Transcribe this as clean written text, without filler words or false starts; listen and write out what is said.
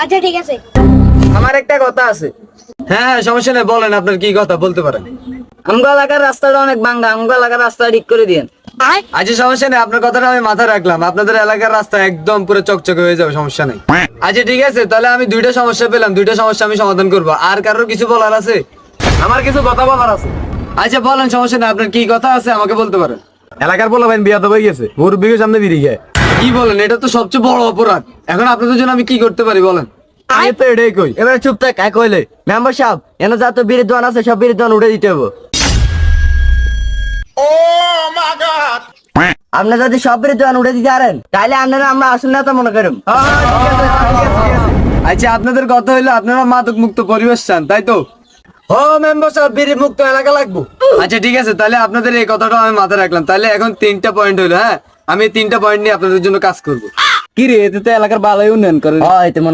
আচ্ছা ঠিক আছে। আমার একটা কথা আছে। হ্যাঁ হ্যাঁ, সমস্যা নেই, বলেন আপনার কি কথা বলতে পারেন। আমগো এলাকার রাস্তাটা অনেক ভাঙা, আমগো এলাকার রাস্তা ঠিক করে দিয়েন। আচ্ছা সমস্যা নেই, আপনার কথাটা আমি মাথায় রাখলাম। আপনাদের এলাকার রাস্তা একদম পুরো চকচকে হয়ে যাবে, সমস্যা নেই। আচ্ছা ঠিক আছে, তাহলে আমি দুইটা সমস্যা পেলাম, দুইটা সমস্যা আমি সমাধান করবো। আর কারোর কিছু বলার আছে? আমার কিছু কথা বলার আছে। আচ্ছা বলেন, সমস্যা নেই, আপনার কি কথা আছে আমাকে বলতে পারেন। এলাকার পোলাপাইন বিয়া তো হয়ে গেছে, মুরব্বিকে সামনে বিড়ি খায়। কি বলেন, এটা তো সবচেয়ে বড় অপরাধ। এখন আপনাদের জন্য আমি কি করতে পারি বলেন। আমি তো এটাই কই। এবারে চুপ থাক, এক কইলে মেম্বার সাহেব এন যত বিড়ির দোকান আছে সব বিড়ির দোকান উঠে দিতে হবে। আপনি যদি সব বিড়ির দোকান উঠে দিতে পারেন তাহলে আপনারা আমরা আসল না তো মনে করুন। আচ্ছা আপনাদের কথা হইলো আপনারা মাদক মুক্ত পরিবেশ চান, তাই তো? ও মেম্বার সাহেব, বিড়ি মুক্ত এলাকা লাগবো। আচ্ছা ঠিক আছে, তাহলে আপনাদের এই কথাটা আমি মাথায় রাখলাম। তাহলে এখন 3টা পয়েন্ট হইলো। হ্যাঁ, আমি 3টা পয়েন্ট নিয়ে আপনাদের জন্য কাজ করব। কি রে, এতে তো এলাকার ভালোই উন্নয়ন করে। এতে মনে